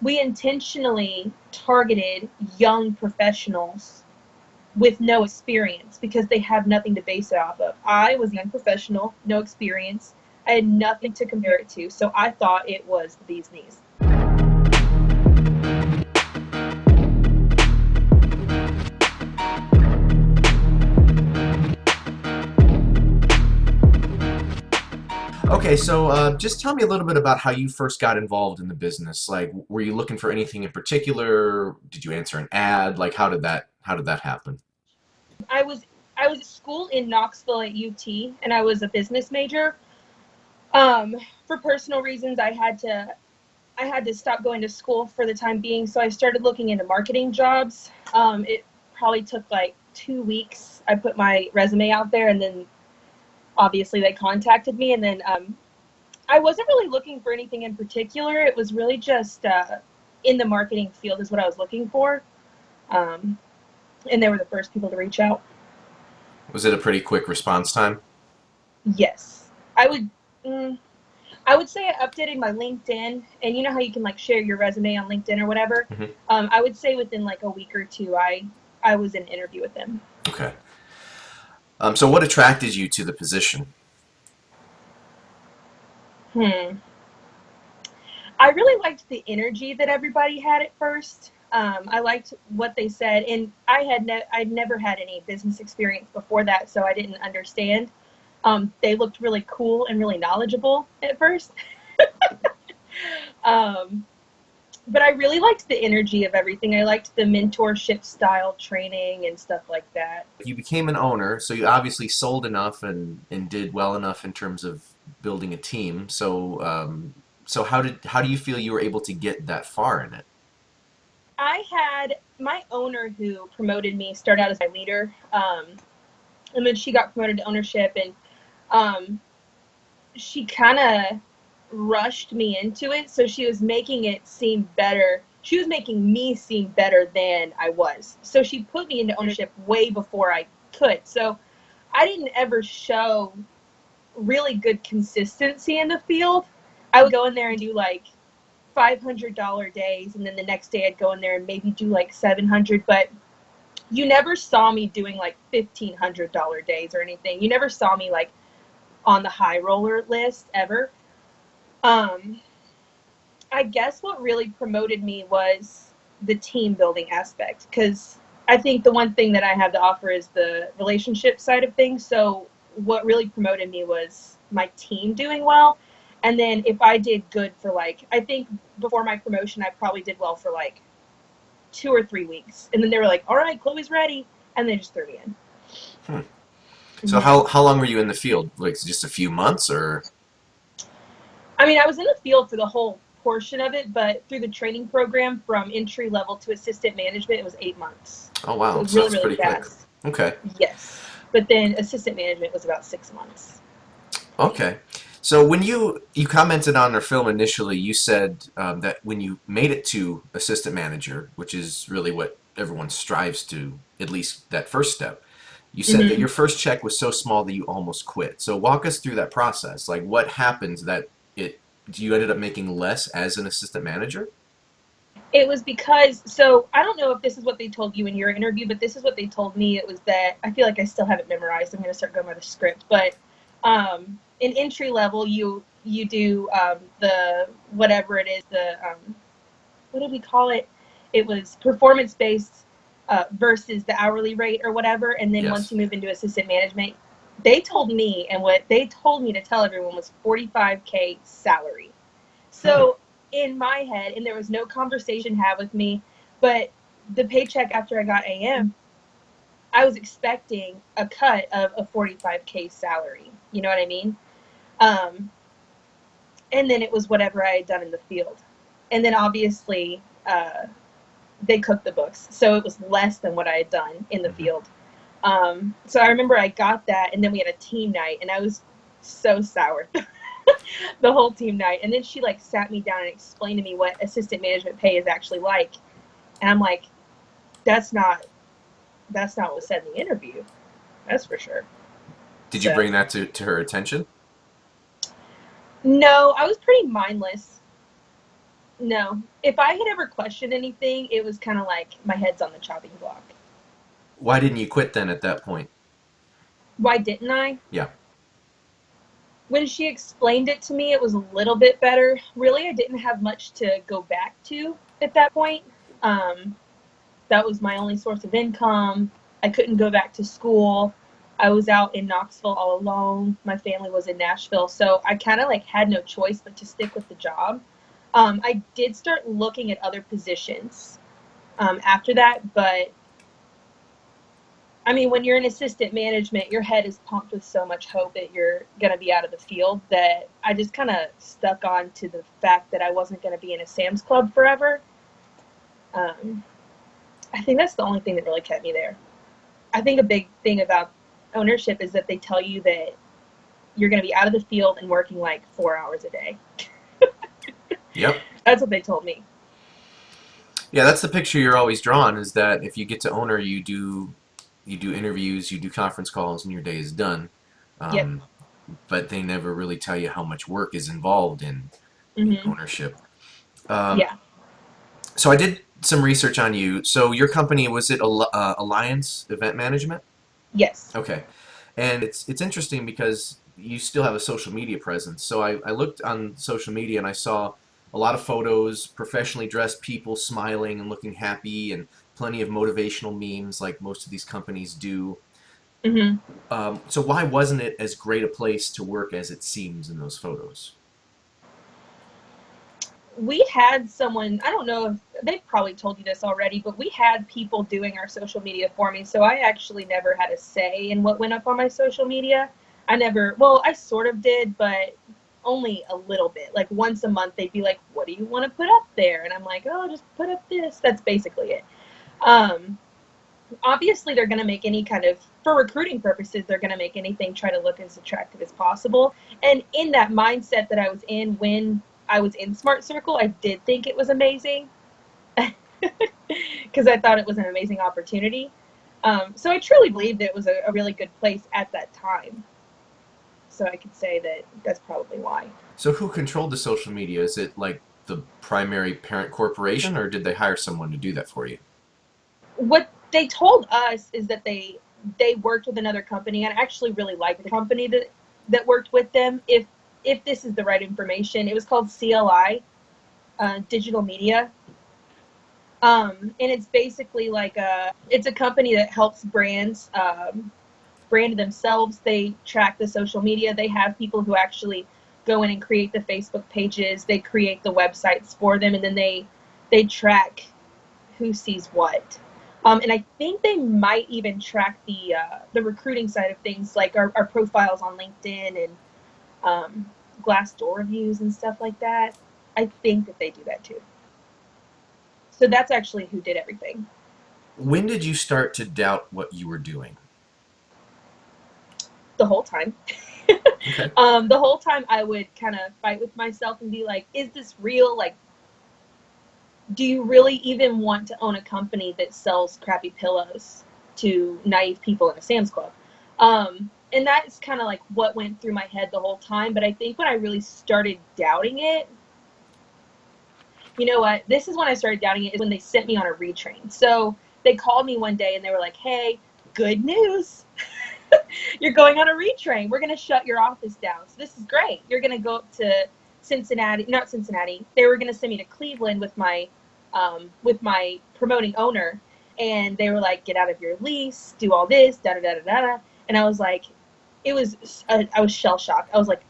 we intentionally targeted young professionals with no experience because they have nothing to base it off of. I was a young professional, no experience. I had nothing to compare it to, so I thought it was the bee's knees. Okay, so just tell me a little bit about how you first got involved in the business. Like, were you looking for anything in particular? Did you answer an ad? Like, how did that happen? I was I was at school in Knoxville at UT, and I was a business major. Um, for personal reasons, I had to stop going to school for the time being, so I started looking into marketing jobs. It probably took like 2 weeks. I put my resume out there, and then obviously they contacted me, and then I wasn't really looking for anything in particular. It was really just in the marketing field is what I was looking for, um, and they were the first people to reach out. Was it a pretty quick response time? Yes, I would. Mm, I would say I updated my LinkedIn, and you know how you can like share your resume on LinkedIn or whatever. Hmm. I would say within like a week or two, I was in an interview with them. Okay. So what attracted you to the position? Hmm. I really liked the energy that everybody had at first. I liked what they said, and I'd never had any business experience before that, so I didn't understand. They looked really cool and really knowledgeable at first. Um, but I really liked the energy of everything. I liked the mentorship style training and stuff like that. You became an owner, so you obviously sold enough and did well enough in terms of building a team. So how do you feel you were able to get that far in it? I had my owner who promoted me start out as my leader, and then she got promoted to ownership, and um, she kind of rushed me into it. So she was making it seem better. She was making me seem better than I was. So she put me into ownership way before I could. So I didn't ever show really good consistency in the field. I would go in there and do like $500 days, and then the next day I'd go in there and maybe do like 700. But you never saw me doing like $1,500 days or anything. You never saw me like on the high roller list ever. Um, I guess what really promoted me was the team building aspect, because I think the one thing that I have to offer is the relationship side of things. So what really promoted me was my team doing well. And then if I did good for like, I think before my promotion, I probably did well for like 2 or 3 weeks. And then they were like, all right, Chloe's ready. And they just threw me in. Hmm. So Mm-hmm. how long were you in the field? Like just a few months or? I mean, I was in the field for the whole portion of it, but through the training program from entry level to assistant management, it was 8 months. Oh So it wow, was so really, that's really pretty quick. fast. Okay. Yes. But then assistant management was about 6 months. Okay. So when you commented on our film initially, you said that when you made it to assistant manager, which is really what everyone strives to, at least that first step, you said that Mm-hmm. your first check was so small that you almost quit. So walk us through that process. Like what happens that it you ended up making less as an assistant manager? It was because, so I don't know if this is what they told you in your interview, but this is what they told me. It was that I feel like I still have it memorized. I'm going to start going by the script. But in entry level, you do the whatever it is, the what did we call it? It was performance based versus the hourly rate or whatever. And then once Yes. you move into assistant management, they told me, and what they told me to tell everyone was 45K salary. Hmm. So in my head, and there was no conversation had with me, but the paycheck after I got AM, I was expecting a cut of a 45K salary. You know what I mean? Um, and then it was whatever I had done in the field. And then obviously, they cooked the books. So it was less than what I had done in the Hmm. field. So I remember I got that, and then we had a team night, and I was so sour the whole team night. And then she like sat me down and explained to me what assistant management pay is actually like. And I'm like, that's not that's not what was said in the interview. That's for sure. Did you So bring that to her attention? no, I was pretty mindless. No. If I had ever questioned anything, it was kind of like my head's on the chopping block. Why didn't you quit then at that point? Why didn't I? Yeah. When she explained it to me, it was a little bit better. Really, I didn't have much to go back to at that point. Um, that was my only source of income. I couldn't go back to school. I was out in Knoxville all alone. My family was in Nashville, so I kind of like had no choice but to stick with the job. I did start looking at other positions after that, but I mean, when you're in assistant management, your head is pumped with so much hope that you're going to be out of the field that I just kind of stuck on to the fact that I wasn't going to be in a Sam's Club forever. Um, I think that's the only thing that really kept me there. I think a big thing about ownership is that they tell you that you're going to be out of the field and working like 4 hours a day. Yep. That's what they told me. Yeah, that's the picture you're always drawn, is that if you get to owner, you do interviews, you do conference calls, and your day is done. Yep. Um, but they never really tell you how much work is involved in Hmm. ownership. Um, Yeah. so I did some research on you. So your company, was it Alliance Event Management? Yes. Okay, and it's interesting because you still have a social media presence. So I looked on social media and I saw a lot of photos, professionally dressed people smiling and looking happy, and plenty of motivational memes like most of these companies do. Hmm. So why wasn't it as great a place to work as it seems in those photos? We had someone, I don't know if they've probably told you this already, but we had people doing our social media for me. So I actually never had a say in what went up on my social media. I never, well, I sort of did, but only a little bit. Like once a month, they'd be like, what do you want to put up there? And I'm like, oh, just put up this. That's basically it. Um, Obviously, they're going to make any kind of, for recruiting purposes, they're going to make anything try to look as attractive as possible. And in that mindset that I was in when I was in Smart Circle, I did think it was amazing because I thought it was an amazing opportunity. So I truly believed it was a really good place at that time. So I could say that that's probably why. So who controlled the social media? Is it like the primary parent corporation, or did they hire someone to do that for you? What they told us is that they worked with another company, and I actually really liked the company that worked with them. If this is the right information, it was called CLI, Digital Media. And it's basically like it's a company that helps brands brand themselves. They track the social media. They have people who actually go in and create the Facebook pages. They create the websites for them, and then they track who sees what. And I think they might even track the recruiting side of things, like our profiles on LinkedIn and Glassdoor reviews and stuff like that. I think that they do that too. So that's actually who did everything. When did you start to doubt what you were doing? The whole time. Okay. The whole time I would kind of fight with myself and be like, is this real? Like, do you really even want to own a company that sells crappy pillows to naive people in a Sam's Club? And that's kind of like what went through my head the whole time. But I think when I really started doubting it, you know what? This is when I started doubting it, is when they sent me on a retrain. So they called me one day and they were like, hey, good news. You're going on a retrain. We're going to shut your office down. So this is great. You're going to go up to Cincinnati, not Cincinnati. They were going to send me to Cleveland with my promoting owner. And they were like, get out of your lease, do all this, da da da da da. And I was like, I was shell shocked. I was like,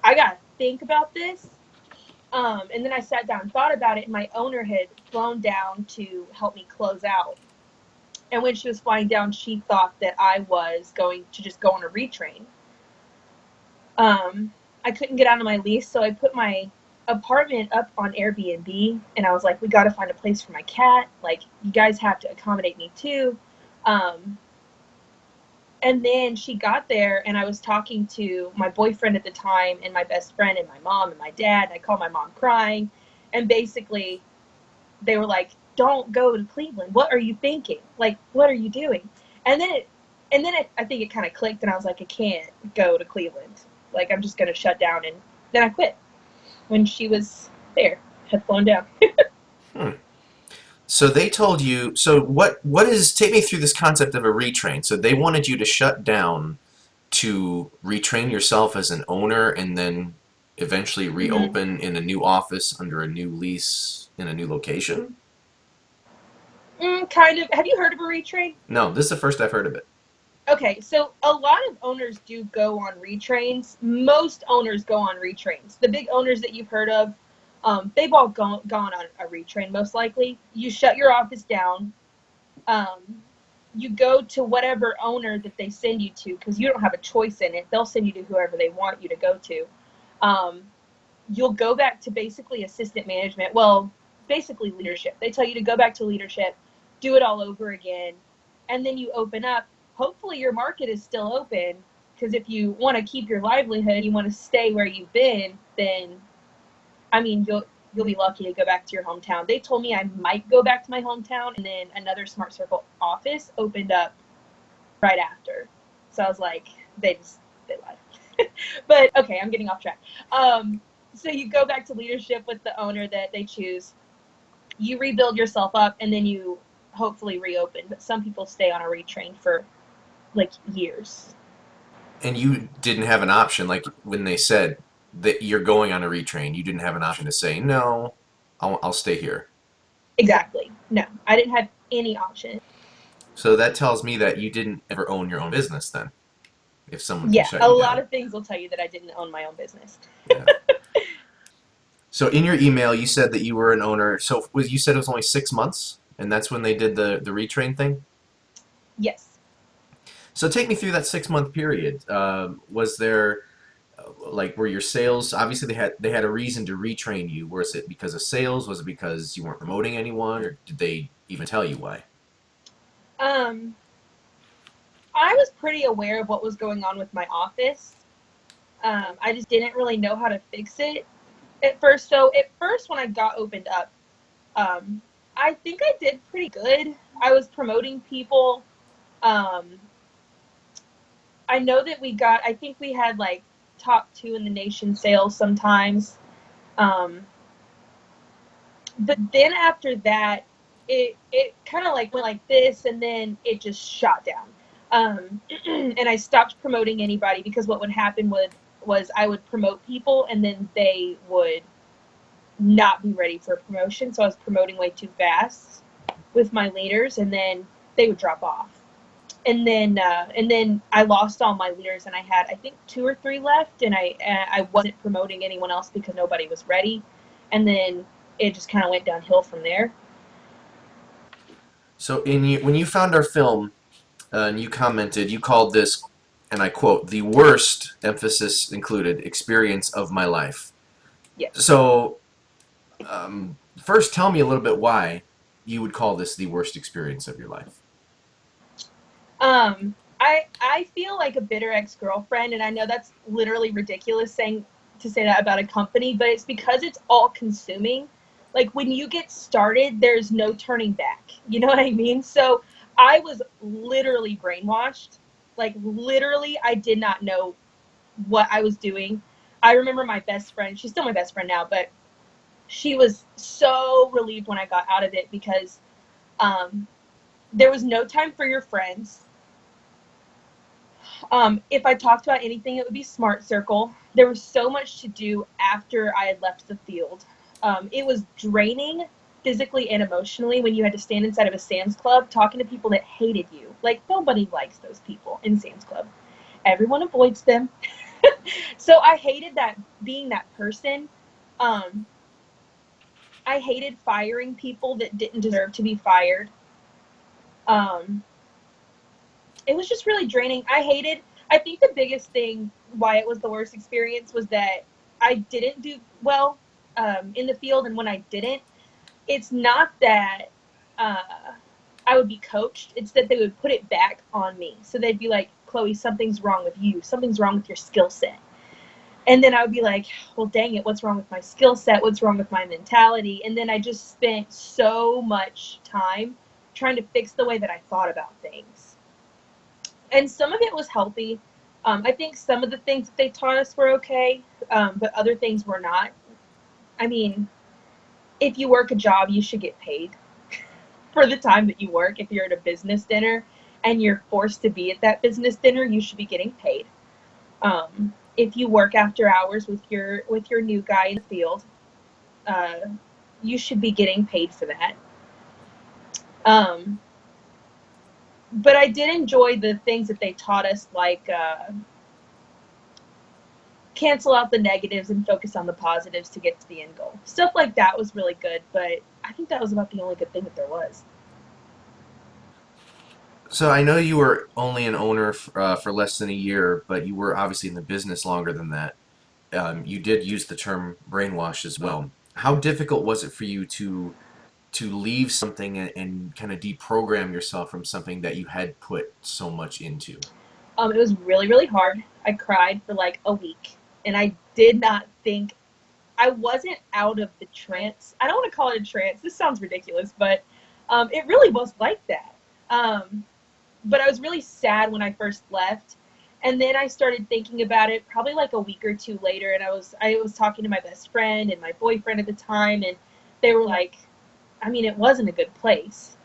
I got to think about this. And then I sat down and thought about it, and my owner had flown down to help me close out. And when she was flying down, she thought that I was going to just go on a retrain. I couldn't get out of my lease, so I put my apartment up on Airbnb, and I was like, we got to find a place for my cat. Like, you guys have to accommodate me too. Um, and then she got there, and I was talking to my boyfriend at the time, and my best friend, and my mom, and my dad. And I called my mom crying, and basically, they were like, "Don't go to Cleveland. What are you thinking? Like, what are you doing?" And then I think it kind of clicked, and I was like, "I can't go to Cleveland. Like, I'm just gonna shut down." And then I quit when she was there. had flown down. Hmm. So they told you. So what is? Take me through this concept of a retrain. So they wanted you to shut down to retrain yourself as an owner, and then eventually Mhm. reopen in a new office under a new lease in a new location. Kind of. Have you heard of a retrain? No, this is the first I've heard of it. Okay, so a lot of owners do go on retrains. Most owners go on retrains. The big owners that you've heard of, they've all gone on a retrain, most likely. You shut your office down. Um, you go to whatever owner that they send you to because you don't have a choice in it. They'll send you to whoever they want you to go to. Um, you'll go back to basically assistant management. Well, basically leadership. They tell you to go back to leadership, do it all over again, and then you open up. Hopefully, your market is still open because if you want to keep your livelihood, you want to stay where you've been, then I mean, you'll be lucky to go back to your hometown. They told me I might go back to my hometown, and then another Smart Circle office opened up right after. So I was like, they lied. But okay, I'm getting off track. So you go back to leadership with the owner that they choose. You rebuild yourself up, and then you hopefully reopen. But some people stay on a retrain for like years. And you didn't have an option, like when they said that you're going on a retrain, you didn't have an option to say no. I'll stay here. Exactly. No, I didn't have any option. So that tells me that you didn't ever own your own business then, if someone can Yeah, shut a you lot down. of things will tell you that I didn't own my own business. Yeah. So in your email, you said that you were an owner. So was you said it was only 6 months, and that's when they did the retrain thing. Yes. So take me through that 6 month period. Was there like were your sales obviously they had a reason to retrain you? Was it because of sales? Was it because you weren't promoting anyone, or did they even tell you why? Um, I was pretty aware of what was going on with my office. I just didn't really know how to fix it at first. So at first, when I got opened up, um, I think I did pretty good. I was promoting people. Um, I know that I think we had like top two in the nation sales sometimes. Um, but then after that, it kind of like went like this, and then it just shot down. And I stopped promoting anybody because what would happen was I would promote people, and then they would not be ready for promotion. So I was promoting way too fast with my leaders, and then they would drop off. And then I lost all my leaders, and I had I think two or three left, and I wasn't promoting anyone else because nobody was ready. And then it just kind of went downhill from there. So when you found our film, and you commented, you called this, and I quote, the worst, emphasis included, experience of my life. Yes. So first tell me a little bit why you would call this the worst experience of your life. I feel like a bitter ex-girlfriend, and I know that's literally ridiculous saying to say that about a company, but it's because it's all consuming. Like when you get started, there's no turning back. You know what I mean? So I was literally brainwashed. Like literally, I did not know what I was doing. I remember my best friend, she's still my best friend now, but she was so relieved when I got out of it because um, there was no time for your friends. If I talked about anything, it would be Smart Circle. There was so much to do after I had left the field. It was draining physically and emotionally when you had to stand inside of a Sam's Club talking to people that hated you. Like, nobody likes those people in Sam's Club. Everyone avoids them. So I hated that being that person. Um, I hated firing people that didn't deserve to be fired. Um, it was just really draining. I think the biggest thing why it was the worst experience was that I didn't do well in the field. And when I didn't, it's not that uh, I would be coached, it's that they would put it back on me. So they'd be like, Chloe, something's wrong with you, something's wrong with your skill set. And then I would be like, well, dang it, what's wrong with my skill set? What's wrong with my mentality? And then I just spent so much time trying to fix the way that I thought about things. And some of it was healthy. I think some of the things that they taught us were okay, but other things were not. I mean, if you work a job, you should get paid for the time that you work. If you're at a business dinner and you're forced to be at that business dinner, you should be getting paid. If you work after hours with your new guy in the field, uh, you should be getting paid for that. Um, but I did enjoy the things that they taught us, like cancel out the negatives and focus on the positives to get to the end goal. Stuff like that was really good, but I think that was about the only good thing that there was. So I know you were only an owner for less than a year, but you were obviously in the business longer than that. You did use the term brainwash as well. How difficult was it for you to leave something and kind of deprogram yourself from something that you had put so much into? It was really, really hard. I cried for like a week, and I did not think I wasn't out of the trance. I don't want to call it a trance. This sounds ridiculous, but it really was like that. Um, but I was really sad when I first left. And then I started thinking about it probably like a week or two later, and I was talking to my best friend and my boyfriend at the time, and they were like, I mean, it wasn't a good place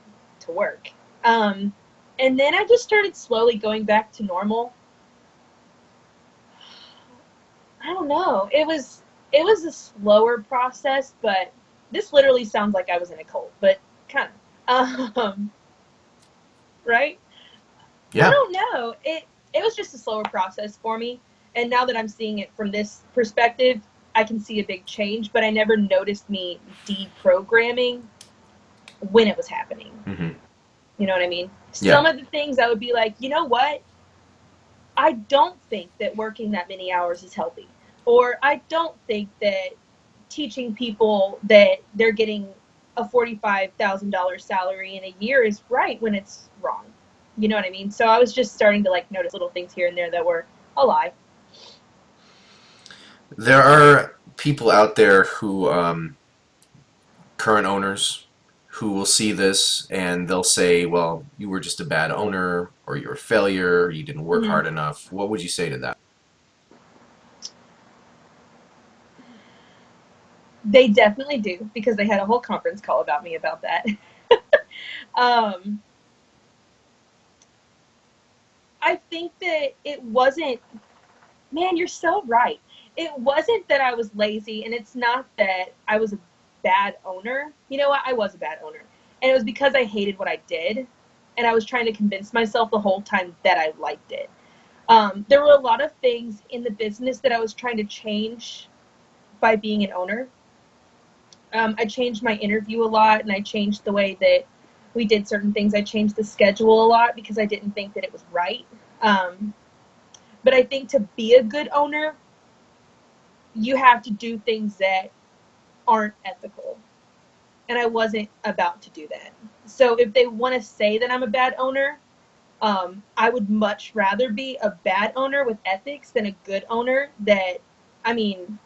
to work. Um, and then I just started slowly going back to normal. I don't know. It was a slower process, but this literally sounds like I was in a cult, but kind of. Right? I Yeah. don't know. It was just a slower process for me, and now that I'm seeing it from this perspective, I can see a big change. But I never noticed me deprogramming when it was happening. Hmm. You know what I mean? Some Yeah. of the things I would be like, you know what? I don't think that working that many hours is healthy, or I don't think that teaching people that they're getting a $45,000 salary in a year is right when it's wrong. You know what I mean? So I was just starting to like notice little things here and there that were a lie. There are people out there who, current owners, who will see this and they'll say, well, you were just a bad owner, or you're a failure, you didn't work Mm-hmm. hard enough. What would you say to that? They definitely do, because they had a whole conference call about me about that. um, I think that it wasn't, man, you're so right. It wasn't that I was lazy, and it's not that I was a bad owner. You know what? I was a bad owner. And it was because I hated what I did, and I was trying to convince myself the whole time that I liked it. There were a lot of things in the business that I was trying to change by being an owner. I changed my interview a lot, and I changed the way that we did certain things. I changed the schedule a lot because I didn't think that it was right. Um, but I think to be a good owner, you have to do things that aren't ethical. And I wasn't about to do that. So if they want to say that I'm a bad owner, I would much rather be a bad owner with ethics than a good owner that, I mean,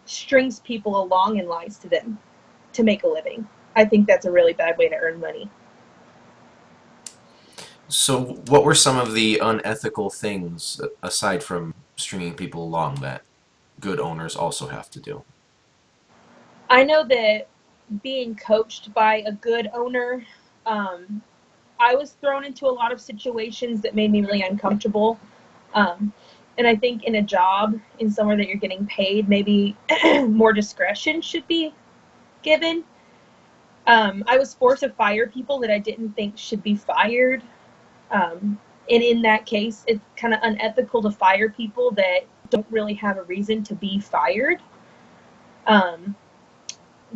strings people along and lies to them to make a living. I think that's a really bad way to earn money. So, what were some of the unethical things aside from stringing people along that good owners also have to do? I know that being coached by a good owner, um, I was thrown into a lot of situations that made me really uncomfortable. Um, and I think in a job, in somewhere that you're getting paid, maybe more discretion should be given. I was forced to fire people that I didn't think should be fired. And in that case, it's kind of unethical to fire people that don't really have a reason to be fired. Um,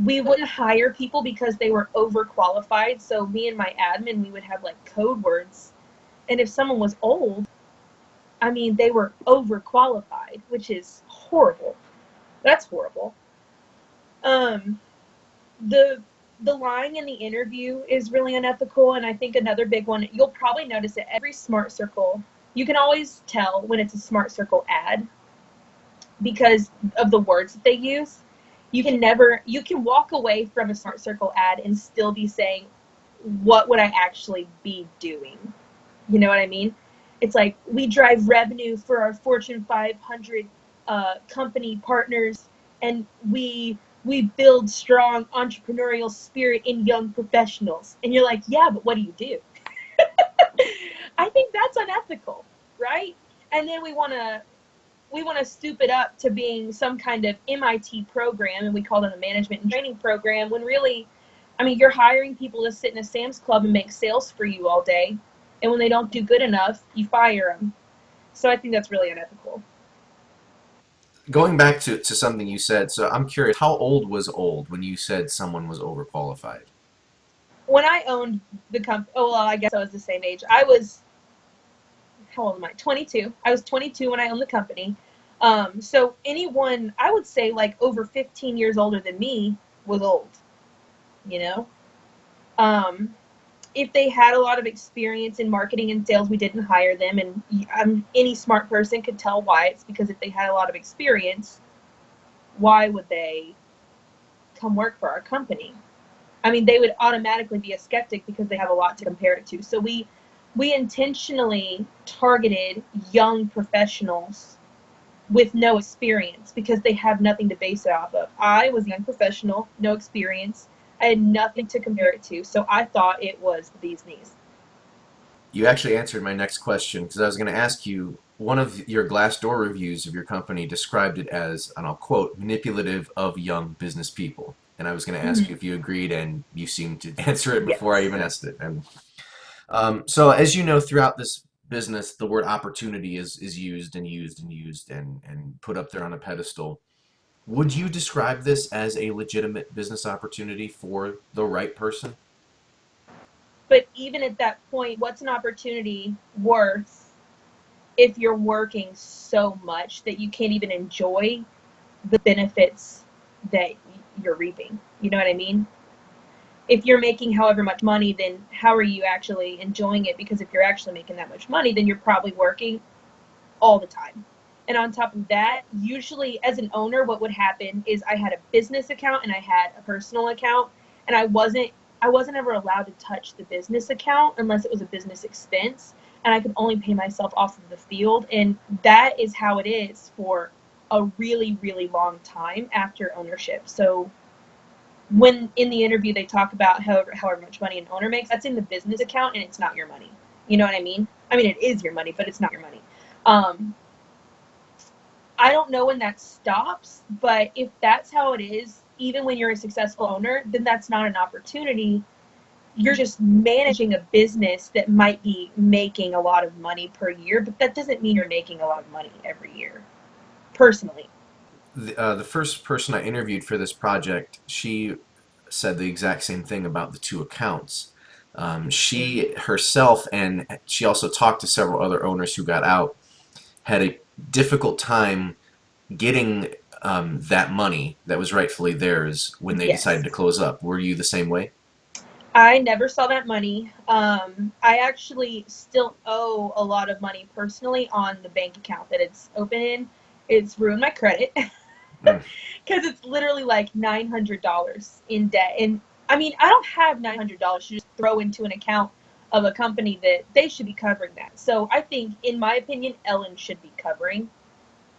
we wouldn't hire people because they were overqualified. So me and my admin, we would have like code words. And if someone was old, I mean, they were overqualified, which is horrible. That's horrible. Um, the the lying in the interview is really unethical, and I think another big one, you'll probably notice it every smart circle. You can always tell when it's a smart circle ad because of the words that they use. You can walk away from a smart circle ad and still be saying, what would I actually be doing? You know what I mean? It's like, we drive revenue for our Fortune 500 company partners, and we we build strong entrepreneurial spirit in young professionals. And you're like, yeah, but what do you do? I think that's unethical, right? And then we want to stoop it up to being some kind of MIT program, and we call it a management and training program, when really, I mean, you're hiring people to sit in a Sam's Club and make sales for you all day, and when they don't do good enough, you fire them. So I think that's really unethical. Going back to something you said, so I'm curious, how old was old when you said someone was overqualified? When I owned the company, oh, well, I guess I was the same age. I was, how old am I? 22. I was 22 when I owned the company. So anyone, I would say like over 15 years older than me was old, you know? Um, if they had a lot of experience in marketing and sales, we didn't hire them. And any smart person could tell why. It's because if they had a lot of experience, why would they come work for our company? I mean, they would automatically be a skeptic because they have a lot to compare it to. So we intentionally targeted young professionals with no experience because they have nothing to base it off of. I was a young professional, no experience. I had nothing to compare it to, so I thought it was the bee's knees. You actually answered my next question because I was going to ask you, one of your Glassdoor reviews of your company described it as, and I'll quote, manipulative of young business people. And I was going to ask you Mm-hmm. if you agreed, and you seemed to answer it before I Yes. even asked it. And so, as you know, throughout this business, the word opportunity is used and used and used and put up there on a pedestal. Would you describe this as a legitimate business opportunity for the right person? But even at that point, what's an opportunity worth if you're working so much that you can't even enjoy the benefits that you're reaping? You know what I mean? If you're making however much money, then how are you actually enjoying it? Because if you're actually making that much money, then you're probably working all the time. And on top of that, usually as an owner, what would happen is I had a business account and I had a personal account, and I wasn't ever allowed to touch the business account unless it was a business expense, and I could only pay myself off of the field. And that is how it is for a really, really long time after ownership. So when in the interview they talk about however much money an owner makes, that's in the business account and it's not your money. You know what I mean? I mean, it is your money, but it's not your money. Um, I don't know when that stops, but if that's how it is, even when you're a successful owner, then that's not an opportunity. You're just managing a business that might be making a lot of money per year, but that doesn't mean you're making a lot of money every year, personally. The first person I interviewed for this project, she said the exact same thing about the two accounts. She herself, and she also talked to several other owners who got out, had a difficult time getting that money that was rightfully theirs when they decided Yes. to close up. Were you the same way? I never saw that money. I actually still owe a lot of money personally on the bank account that it's open in. It's ruined my credit Mm. because it's literally like $900 in debt. And I mean, I don't have $900 to just throw into an account of a company that they should be covering that. So I think, in my opinion, Ellen should be covering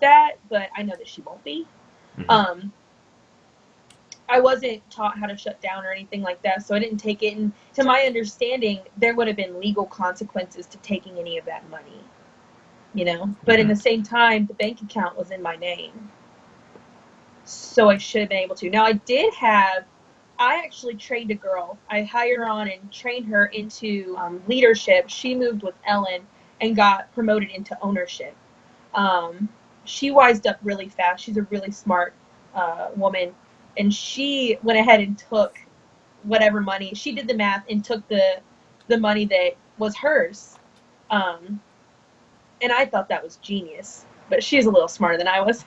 that, but I know that she won't be. Hmm. Um, I wasn't taught how to shut down or anything like that, so I didn't take it. And to my understanding, there would have been legal consequences to taking any of that money, you know? But in Hmm. the same time, the bank account was in my name, so I should have been able to. Now, I actually trained a girl. I hired her on and trained her into leadership. She moved with Ellen and got promoted into ownership. Um, she wised up really fast. She's a really smart woman, and she went ahead and took whatever money. She did the math and took the money that was hers. Um, and I thought that was genius, but she's a little smarter than I was.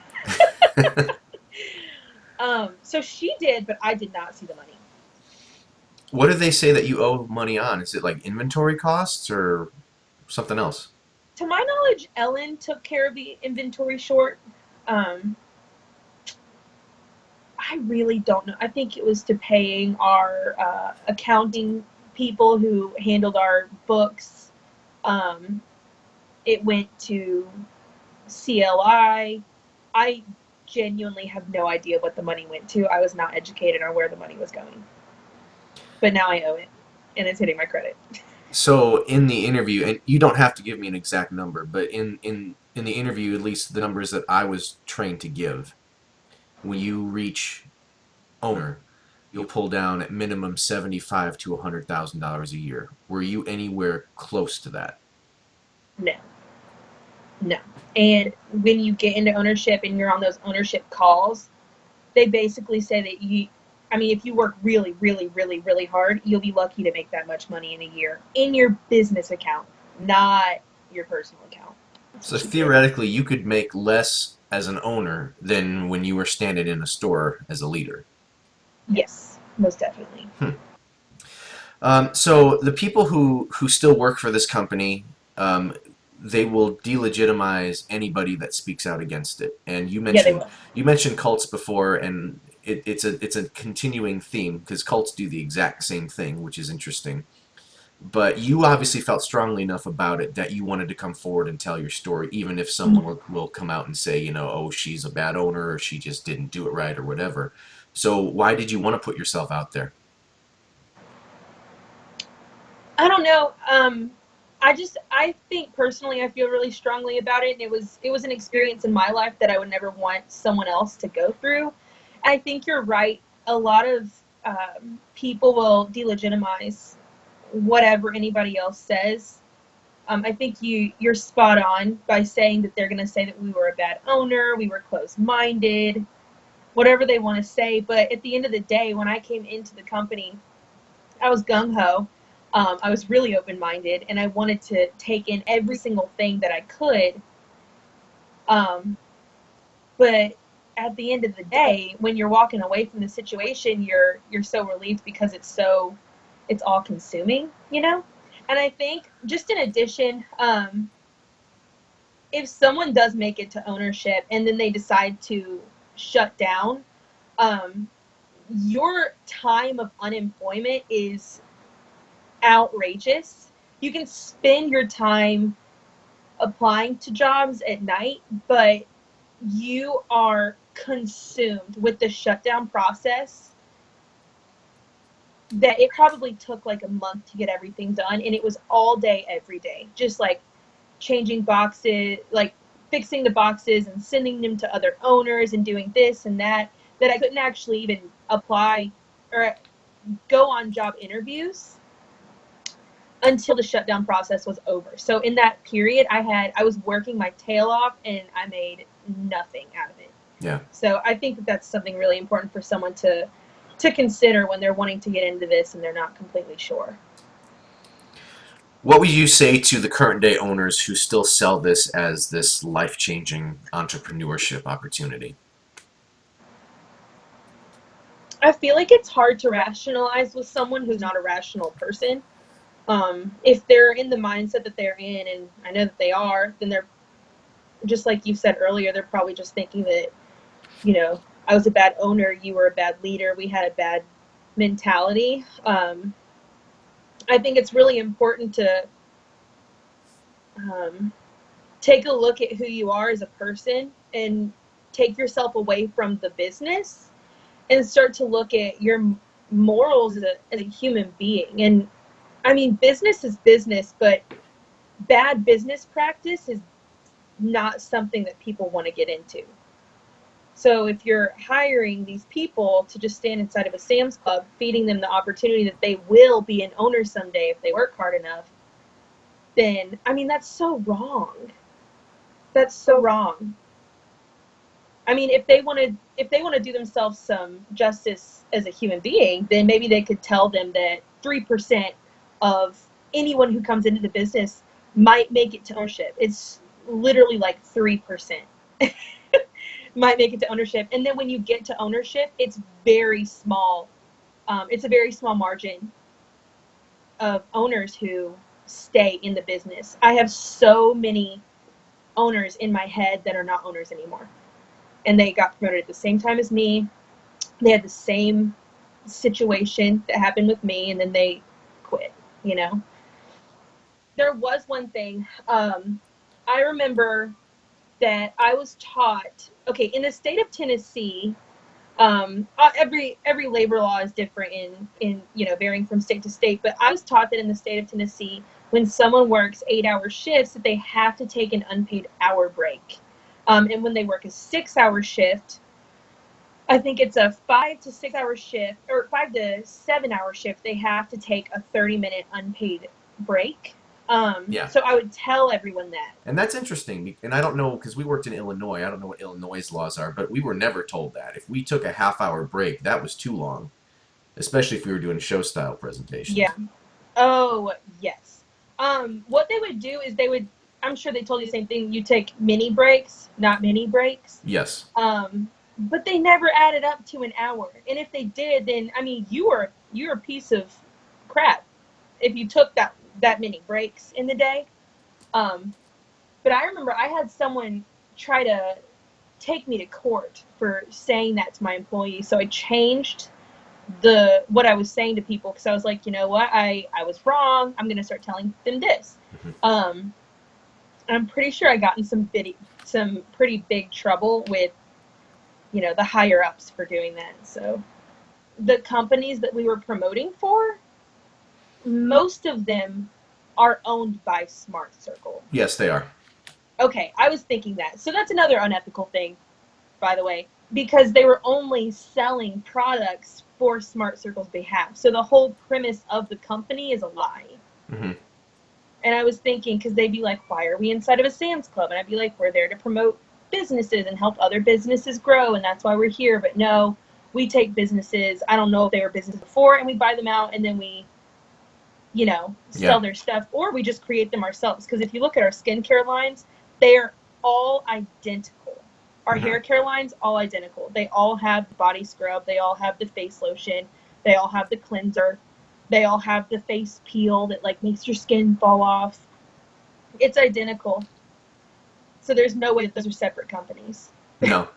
So she did, but I did not see the money. What do they say that you owe money on? Is it like inventory costs or something else? To my knowledge, Ellen took care of the inventory short. Um, I really don't know. I think it was to paying our accounting people who handled our books. Um, it went to CLI. I genuinely have no idea what the money went to. I was not educated on where the money was going. But now I owe it, and it's hitting my credit. So in the interview, and you don't have to give me an exact number, but in the interview, at least the numbers that I was trained to give, when you reach owner, you'll pull down at minimum 75 to $100,000 a year. Were you anywhere close to that? No, no. And when you get into ownership and you're on those ownership calls, they basically say that I mean, if you work really, really, really, really hard, you'll be lucky to make that much money in a year in your business account, not your personal account. That's So what she said. theoretically, you could make less as an owner than when you were standing in a store as a leader. Yes, most definitely. Hmm. So the people who still work for this company, um, they will delegitimize anybody that speaks out against it. And Yeah, they will. you mentioned cults before, and it's a continuing theme because cults do the exact same thing, which is interesting. But you obviously felt strongly enough about it that you wanted to come forward and tell your story, even if someone will come out and say, you know, oh, she's a bad owner or she just didn't do it right or whatever. So why did you want to put yourself out there? I don't know. I think personally, I feel really strongly about it, and it was an experience in my life that I would never want someone else to go through. I think you're right. A lot of people will delegitimize whatever anybody else says. I think you're spot on by saying that they're going to say that we were a bad owner, we were closed-minded, whatever they want to say. But at the end of the day, when I came into the company, I was gung ho. I was really open minded, and I wanted to take in every single thing that I could. Um, but at the end of the day, when you're walking away from the situation, you're so relieved because it's all consuming, you know. And I think just in addition, if someone does make it to ownership and then they decide to shut down, um, your time of unemployment is outrageous. You can spend your time applying to jobs at night, but you are consumed with the shutdown process that it probably took like a month to get everything done. And it was all day, every day, just like changing boxes, like fixing the boxes and sending them to other owners and doing this and that, that I couldn't actually even apply or go on job interviews until the shutdown process was over. So in that period, I was working my tail off and I made nothing out of it. Yeah. So I think that that's something really important for someone to consider when they're wanting to get into this and they're not completely sure. What would you say to the current day owners who still sell this as this life changing entrepreneurship opportunity? I feel like it's hard to rationalize with someone who's not a rational person. If they're in the mindset that they're in, and I know that they are, then they're just like you said earlier, they're probably just thinking that, you know, I was a bad owner, you were a bad leader, we had a bad mentality. I think it's really important to um, take a look at who you are as a person and take yourself away from the business and start to look at your morals as a human being. And I mean, business is business, but bad business practice is not something that people want to get into. So if you're hiring these people to just stand inside of a Sam's Club, feeding them the opportunity that they will be an owner someday if they work hard enough, then I mean that's so wrong. That's so wrong. I mean, if they want to do themselves some justice as a human being, then maybe they could tell them that 3% of anyone who comes into the business might make it to ownership. It's literally like 3% might make it to ownership. And then when you get to ownership, it's very small. It's a very small margin of owners who stay in the business. I have so many owners in my head that are not owners anymore. And they got promoted at the same time as me. They had the same situation that happened with me, and then they quit, you know. There was one thing. I remember that I was taught, okay, in the state of Tennessee, every labor law is different in varying from state to state, but I was taught that in the state of Tennessee, when someone works 8-hour shifts, that they have to take an unpaid hour break. And when they work a 6-hour shift, I think it's a 5 to 6 hour shift, or 5 to 7 hour shift, they have to take a 30-minute unpaid break. Yeah. So I would tell everyone that. And that's interesting. And I don't know, because we worked in Illinois. I don't know what Illinois' laws are, but we were never told that. If we took a half-hour break, that was too long, especially if we were doing show-style presentations. Yeah. Oh, yes. What they would do is I'm sure they told you the same thing. You take mini breaks, not mini breaks. Yes. But they never added up to an hour. And if they did, then, I mean, you're a piece of crap if you took that many breaks in the day. But I remember I had someone try to take me to court for saying that to my employees. So I changed what I was saying to people, because I was like, you know what, I was wrong. I'm going to start telling them this. I'm pretty sure I got in some pretty big trouble with, the higher ups for doing that. So the companies that we were promoting for, most of them are owned by Smart Circle. Yes, they are. Okay, I was thinking that. So that's another unethical thing, by the way, because they were only selling products for Smart Circle's behalf. So the whole premise of the company is a lie. Mm-hmm. And I was thinking, because they'd be like, why are we inside of a Sam's Club? And I'd be like, we're there to promote businesses and help other businesses grow, and that's why we're here. But no, we take businesses, I don't know if they were businesses before, and we buy them out, and then we sell their stuff, or we just create them ourselves. Because if you look at our skincare lines, they're all identical. Our hair care lines, all identical. They all have the body scrub, they all have the face lotion, they all have the cleanser, they all have the face peel that makes your skin fall off. It's identical. So there's no way that those are separate companies. No.